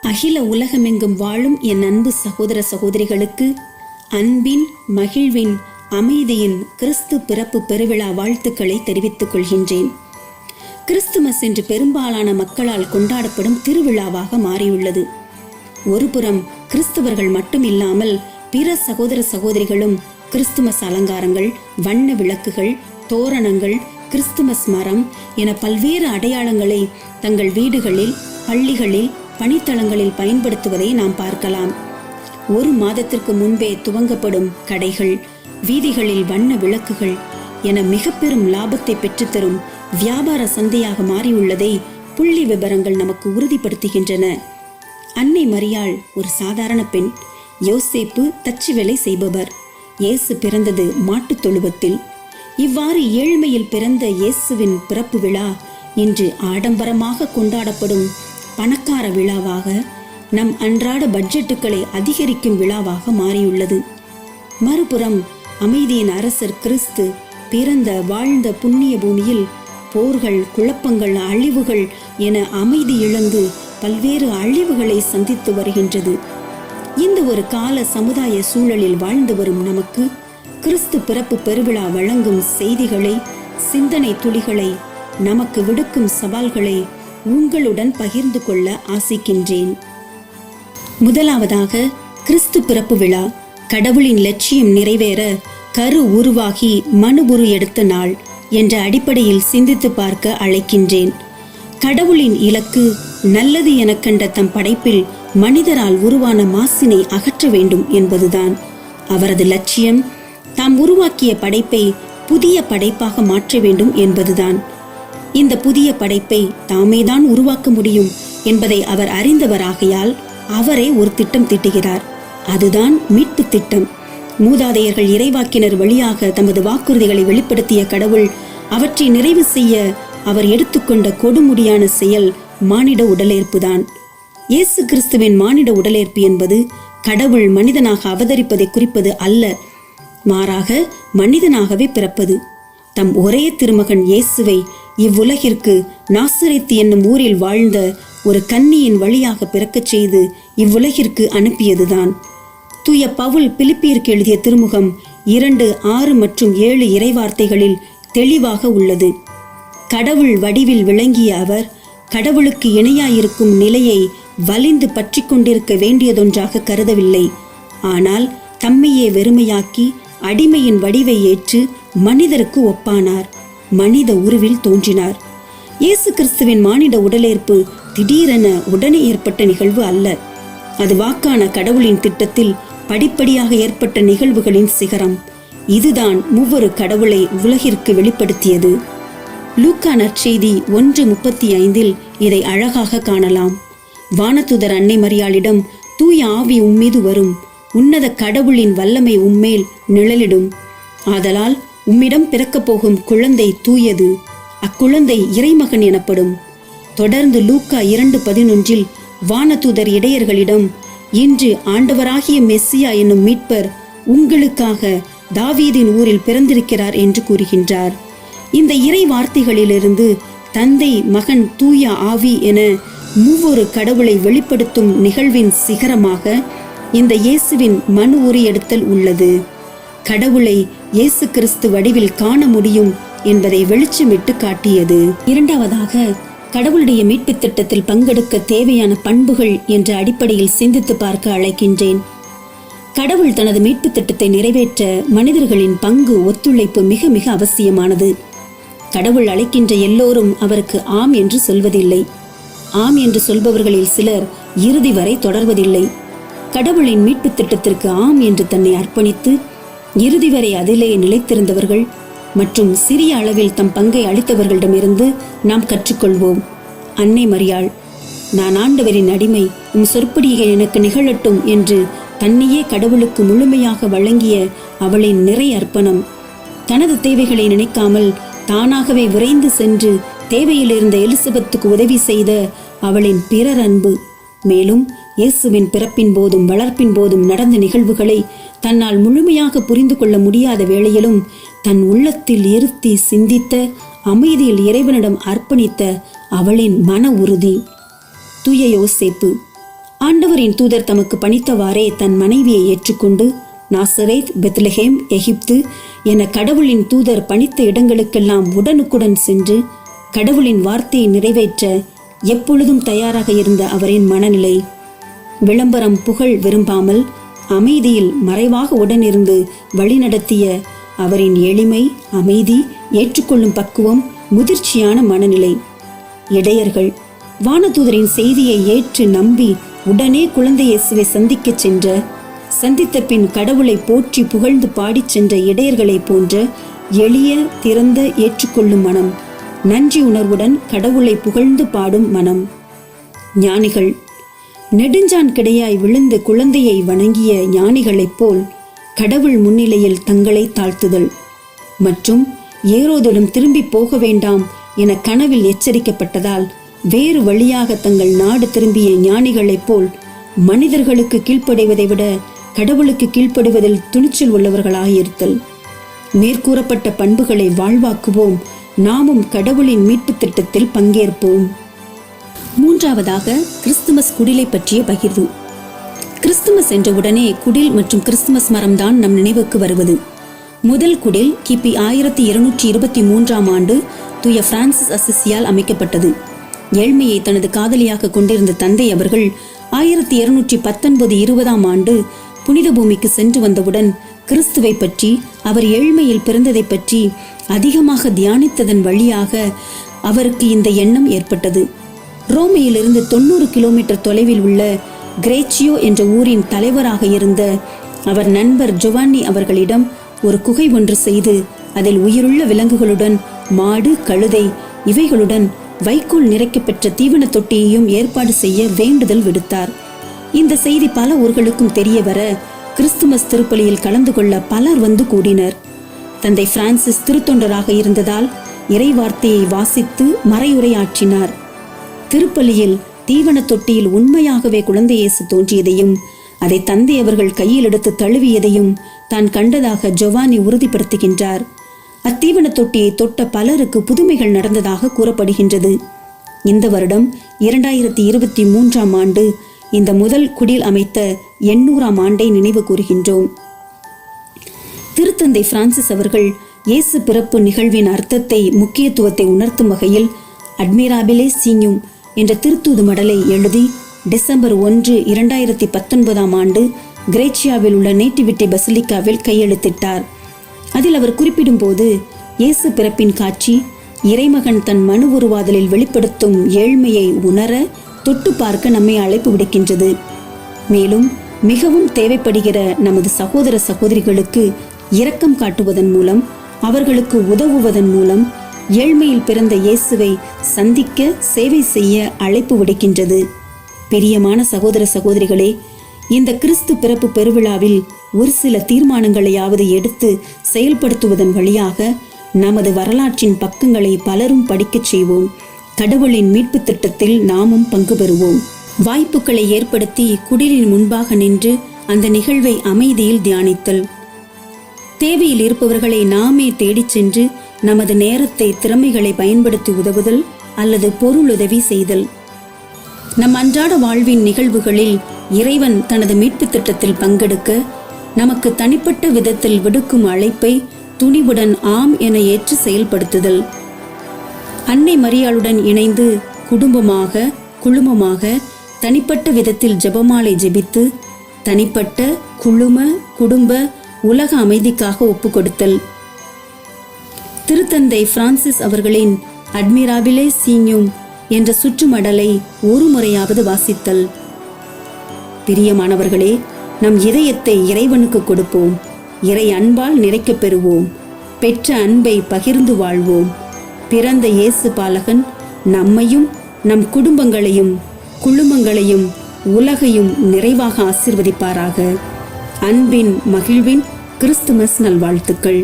அகில உலகமெங்கும் வாழும் என் அன்பு சகோதர சகோதரிகளுக்கு அன்பின், மகிழ்வின், அமைதியின் கிறிஸ்து பிறப்பு பெருவிழா வாழ்த்துக்களை தெரிவித்துக் கொள்கின்றேன். கிறிஸ்துமஸ் இன்று பெரும்பாலான மக்களால் கொண்டாடப்படும் திருவிழாவாக மாறியுள்ளது. ஒருபுறம் கிறிஸ்தவர்கள் மட்டுமில்லாமல் பிற சகோதர சகோதரிகளும் கிறிஸ்துமஸ் அலங்காரங்கள், வண்ண விளக்குகள், தோரணங்கள், கிறிஸ்துமஸ் மரம் என பல்வேறு அடையாளங்களை தங்கள் வீடுகளில், பள்ளிகளில், பணித்தளங்களில் பயன்படுத்துவதை நாம் பார்க்கலாம். ஒரு மாதத்திற்கு முன்பே துவங்கப்படும் கடைகள், வீதிகளில் வண்ண விளக்குகள் என மிக பெரும் லாபத்தை பெற்றுத்தரும் வியாபார சந்தையாக மாறியுள்ளதை புள்ளி விவரங்கள் நமக்கு உறுதிப்படுத்துகின்றன. அன்னை மரியாள் ஒரு சாதாரண பெண். யோசேப்பு தச்சு வேலை செய்பவர். இயேசு பிறந்தது மாட்டுத் தொழுவத்தில். இவ்வாறு ஏழ்மையில் பிறந்த இயேசுவின் பிறப்பு விழா இன்று ஆடம்பரமாக கொண்டாடப்படும் பணக்கார விழாவாக, நம் அன்றாட பட்ஜெட்டுகளை அதிகரிக்கும் விழாவாக மாறியுள்ளது. மறுபுறம் அமைதியின் அரசர் கிறிஸ்து பிறந்த, வாழ்ந்த புண்ணிய பூமியில் போர்கள், குழப்பங்கள், அழிவுகள் என அமைதி இழந்து பல்வேறு அழிவுகளை சந்தித்து வருகின்றது. இந்த ஒரு கால சமுதாய சூழலில் வாழ்ந்து வரும் நமக்கு கிறிஸ்து பிறப்பு பெருவிழா வழங்கும் செய்திகளை, சிந்தனை துளிகளை, நமக்கு விடுக்கும் சவால்களை உங்களுடன் பகிர்ந்து கொள்ள ஆசிக்கின்றேன். முதலாவதாக, கிறிஸ்து பிறப்பு விழா கடவுளின் லட்சியம் நிறைவேற கரு உருவாகி மனுபுரு எடுத்த நாள் என்ற அடிப்படையில் சிந்தித்து பார்க்க அழைக்கின்றேன். கடவுளின் இலக்கு நல்லது என கண்ட தம் படைப்பில் மனிதரால் உருவான மாசினை அகற்ற வேண்டும் என்பதுதான். அவரது லட்சியம் தாம் உருவாக்கிய படைப்பை புதிய படைப்பாக மாற்ற வேண்டும் என்பதுதான். இந்த புதிய படைப்பை தாமேதான் உருவாக்க முடியும் என்பதை அவர் அறிந்தவராகையால் அவரே ஒரு திட்டம் தீட்டுகிறார். அதுதான் மீட்பு திட்டம். மூதாதையர்கள் இறைவாக்கினர் வழியாக தமது வாக்குறுதிகளை வெளிப்படுத்திய கடவுள் அவற்றை நிறைவு செய்ய அவர் எடுத்துக்கொண்ட கொடுமுடியான செயல் மானிட உடலேற்புதான். இயேசு கிறிஸ்துவின் மானிட உடலேற்பு என்பது கடவுள் மனிதனாக அவதரிப்பதை குறிப்பது அல்ல, மாறாக மனிதனாகவே பிறப்பது. தம் ஒரே திருமகன் இயேசுவை இவ்வுலகிற்கு நாசரேத் என்னும் ஊரில் வாழ்ந்த ஒரு கன்னியின் வழியாக பிறக்கச் செய்து இவ்வுலகிற்கு அனுப்பியதுதான். தூய பவுல் பிலிப்பியருக்கு எழுதிய திருமுகம் 2, 6 மற்றும் 7 இறைவார்த்தைகளில் தெளிவாக உள்ளது. கடவுள் வடிவில் விளங்கிய அவர் கடவுளுக்கு இணையாயிருக்கும் நிலையை வலிந்து பற்றி கொண்டிருக்க வேண்டியதொன்றாக கருதவில்லை. ஆனால் தம்மையே வெறுமையாக்கி அடிமையின் வடிவை ஏற்று மனிதருக்கு ஒப்பானார். மனித உருவில் தோன்றினார். இயேசு கிறிஸ்துவின் மானிட உடலேற்பு திடீரென உடனே ஏற்பட்ட நிகழ்வு அல்ல. அது வாக்கான கடவுளின் திட்டத்தில் படிப்படியாக ஏற்பட்ட நிகழ்வுகளின் சிகரம். இதுதான் மூவொரு கடவுளை உலகிற்கு வெளிப்படுத்தியது. லூக்கா நற்செய்தி 1:35 இதை அழகாக காணலாம். வானதூதர் அன்னை மரியாளிடம், தூய ஆவி உம்மீது வரும், உன்னத கடவுளின் வல்லமை உம்மேல் நிழலிடும். ஆதலால் உம்மிடம் பிறக்கப் போகும் குழந்தை தூயது, அக்குழந்தை இறைமகன் எனப்படும். தொடர்ந்து லூக்கா 2:11 வானதூதர் இடையர்களிடம், இன்று ஆண்டவராகிய மெஸ்ஸியா என்னும் மீட்பர் உங்களுக்காக தாவீதின் ஊரில் பிறந்திருக்கிறார் என்று கூறுகின்றார். இந்த இறை வார்த்தைகளிலிருந்து தந்தை, மகன், தூய ஆவி என மூவொரு கடவுளை வெளிப்படுத்தும் நிகழ்வின் சிகரமாக இந்த இயேசுவின் மனு உரி எடுத்தல் உள்ளது. கடவுளை இயேசு கிறிஸ்து வடிவில் காண முடியும் என்பதை வெளிச்சமிட்டு காட்டியது. இரண்டாவதாக, கடவுளுடைய மீட்பு திட்டத்தில் பங்கெடுக்க தேவையான பண்புகள் என்ற அடிப்படையில் சிந்தித்து பார்க்க அழைக்கின்றேன். கடவுள் தனது மீட்பு திட்டத்தை நிறைவேற்ற மனிதர்களின் பங்கு, ஒத்துழைப்பு மிக மிக அவசியமானது. கடவுள் அழைக்கின்ற எல்லோரும் அவருக்கு ஆம் என்று சொல்வதில்லை. ஆம் என்று சொல்பவர்களில் சிலர் இறுதி வரை தொடர்வதில்லை. கடவுளின் மீட்பு திட்டத்திற்கு ஆம் என்று தன்னை அர்ப்பணித்து இறுதி வரை அதிலே நிலைத்திருந்தவர்கள் மற்றும் சிறிய அளவில் தம் பங்கை அளித்தவர்களிடமிருந்து நாம் கற்றுக்கொள்வோம். அன்னை மரியாள், நான் ஆண்டவரின் அடிமை, உம் சொற்படியை எனக்கு நிகழட்டும் என்று தன்னையே கடவுளுக்கு முழுமையாக வழங்கிய அவளின் நிறை அர்ப்பணம், தனது தேவைகளை நினைக்காமல் தானாகவே விரைந்து சென்று தேவையில் இருந்த எலிசபெத்துக்கு உதவி செய்த அவளின் பிறர் அன்பு, மேலும் இயேசுவின் பிறப்பின் போதும் வளர்ப்பின் போதும் நடந்த நிகழ்வுகளை தன்னால் முழுமையாக புரிந்து கொள்ள முடியாத வேளையிலும் தன் உள்ளத்தில் இருத்தி சிந்தித்த, அமைதியில் இறைவனிடம் அர்ப்பணித்த அவளின் மன உறுதி. தூய யோசேப்பு, ஆண்டவரின் தூதர் தமக்கு பணித்தவாறே தன் மனைவியை ஏற்றுக்கொண்டு நாசரேத், பெத்லஹேம், எகிப்து என கடவுளின் தூதர் பணித்த இடங்களுக்கெல்லாம் உடனுக்குடன் சென்று கடவுளின் வார்த்தையை நிறைவேற்ற எப்பொழுதும் தயாராக இருந்த அவரின் மனநிலை, விளம்பரம், புகழ் விரும்பாமல் அமைதியில் மறைவாக உடனிருந்து வழிநடத்திய அவரின் எளிமை, அமைதி, ஏற்றுக்கொள்ளும் பக்குவம், முதிர்ச்சியான மனநிலை. இடையர்கள் வானதூதரின் செய்தியை ஏற்று நம்பி உடனே குழந்தை இயேசுவை சந்தித்த பின் கடவுளை போற்றி புகழ்ந்து பாடிச் சென்ற இடையர்களை போன்ற எளிய, திறந்த, ஏற்றுக்கொள்ளும் மனம், நன்றி உணர்வுடன் கடவுளை புகழ்ந்து பாடும் மனம். ஞானிகள் நெடுஞ்சான் கிடையாய் விழுந்து குழந்தையை வணங்கிய ஞானிகளைப் போல் கடவுள் முன்னிலையில் தங்களை தாழ்த்துதல் மற்றும் ஏரோதிடம் திரும்பி போக வேண்டாம் என கனவில் எச்சரிக்கப்பட்டதால் வேறு வழியாக தங்கள் நாடு திரும்பிய ஞானிகளைப் போல் மனிதர்களுக்கு கீழ்ப்படைவதை விட கடவுளுக்கு கீழ்ப்படுவதில் துணிச்சல் உள்ளவர்களாக இருத்தல். மேற்கூறப்பட்ட பண்புகளை வாழ்வாக்குவோம். நாமும் கடவுளின் மீட்பு திட்டத்தில் பங்கேற்போம். மூன்றாவதாக, கிறிஸ்துமஸ் குடிலை பற்றிய பகிர்வு. கிறிஸ்துமஸ் என்ற உடனே குடில் மற்றும் கிறிஸ்துமஸ் மரம்தான் நம் நினைவுக்கு வருவது. முதல் குடில் கிபி 1223ஆம் ஆண்டு தூய பிரான்சிஸ் அசிசியால் அமைக்கப்பட்டது. ஏழ்மையை தனது காதலியாக கொண்டிருந்த தந்தை அவர்கள் 1219-20ஆம் ஆண்டு புனித பூமிக்கு சென்று வந்தவுடன் கிறிஸ்துவை பற்றி, அவர் ஏழ்மையில் பிறந்ததை பற்றி அதிகமாக தியானித்ததன் வழியாக அவருக்கு இந்த எண்ணம் ஏற்பட்டது. ரோமையிலிருந்து 90 கிலோமீட்டர் தொலைவில் உள்ள கிரேச்சியோ என்ற ஊரின் தலைவராக இருந்த அவர் நண்பர் ஜோவானி அவர்களிடம் ஒரு குகை ஒன்று செய்து அதில் உயிருள்ள விலங்குகளுடன், மாடு, கழுதை இவைகளுடன் வைக்கோல் நிறைக்கப்பெற்ற தீவன தொட்டியையும் ஏற்பாடு செய்ய வேண்டுதல் விடுத்தார். இந்த செய்தி பல ஊர்களுக்கும் தெரிய வர கிறிஸ்துமஸ் திருப்பலியில் கலந்து கொள்ள பலர் வந்து கூடினர். தந்தை பிரான்சிஸ் திருத்தொண்டராக இருந்ததால் இறை வார்த்தையை வாசித்து மறையுரையாற்றினார். திருப்பலியில் தீவன தொட்டியில் உண்மையாகவே குழந்தை இயேசு தோன்றியதையும் அதை தந்தை அவர்கள் கையில் எடுத்து தழுவியதையும் தான் கண்டதாக ஜோவானி உறுதிப்படுத்துகின்றார். அத்தீவன தொட்டியை தொட்ட பலருக்கு புதுமைகள் நடந்ததாக கூறப்படுகின்றது. இந்த வருடம் 2023ஆம் ஆண்டு இந்த முதல் குடில் அமைத்த 800ஆம் ஆண்டை நினைவு கூறுகின்றோம். திருத்தந்தை பிரான்சிஸ் அவர்கள் இயேசு பிறப்பு நிகழ்வின் அர்த்தத்தை, முக்கியத்துவத்தை உணர்த்தும் வகையில் அட்மிராபிலே சீஞ்சும் என்ற திருத்தூது மடலை எழுதி டிசம்பர் 1, 2019ஆம் ஆண்டு கிரேச்சியாவில் உள்ள நேட்டிவிட்டி பசிலிக்காவில் கையெழுத்திட்டார். அதில் அவர் குறிப்பிடும் போது, இயேசு பிறப்பின் காட்சி இறைமகன் தன் மனு உருவாதலில் வெளிப்படுத்தும் ஏழ்மையை உணர, தொட்டு பார்க்க நம்மை அழைப்பு விடுக்கின்றது. மேலும் மிகவும் தேவைப்படுகிற நமது சகோதர சகோதரிகளுக்கு இரக்கம் காட்டுவதன் மூலம், அவர்களுக்கு உதவுவதன் மூலம் ஏழ்மையில் பிறந்த இயேசுவை சந்திக்க, சேவை செய்ய அழைப்பு விடுக்கின்றது. பிரியமான சகோதர சகோதரிகளே, இந்த கிறிஸ்து பிறப்பு பெருவிழாவில் ஒரு சில தீர்மானங்களையாவது எடுத்து செயல்படுத்துவதன் வழியாக நமது வரலாற்றின் பக்கங்களை பலரும் படிக்கச் செய்வோம். கடவுளின் மீட்பு திட்டத்தில் நாமும் பங்கு பெறுவோம். வாய்ப்புகளை ஏற்படுத்தி குடிலின் முன்பாக நின்று அந்த நிகழ்வை அமைதியில் தியானித்தல். தேவையில் இருப்பவர்களை நாமே தேடிச் சென்று நமது நேரத்தை, திறமைகளை பயன்படுத்தி உதவுதல் அல்லது பொருளுதவி செய்தல். நம் அன்றாட வாழ்வின் நிகழ்வுகளில் இறைவன் தனது மீட்பு திட்டத்தில் பங்கெடுக்க நமக்கு தனிப்பட்ட விதத்தில் விடுக்கும் அழைப்பை துணிவுடன் ஆம் என ஏற்று செயல்படுத்துதல். அன்னை மரியாளுடன் இணைந்து குடும்பமாக, குழுமமாக, தனிப்பட்ட விதத்தில் ஜெபமாலை ஜெபித்து தனிப்பட்ட, குடும்ப, உலக அமைதிக்காக ஒப்புக்கொடுத்தல். திருத்தந்தை பிரான்சிஸ் அவர்களின் அட்மிராபிலே சீஞ்சும் என்ற சுற்றுமடலை ஒரு முறையாவது வாசித்தல். பிரியமானவர்களே, நம் இதயத்தை இறைவனுக்கு கொடுப்போம். இறை அன்பால் நிறைக்கப் பெறுவோம். பெற்ற அன்பை பகிர்ந்து வாழ்வோம். பிறந்த இயேசு பாலகன் நம்மையும், நம் குடும்பங்களையும், குழுமங்களையும், உலகையும் நிறைவாக ஆசீர்வதிப்பாராக. அன்பின், மகிழ்வின் கிறிஸ்துமஸ் நல்வாழ்த்துக்கள்.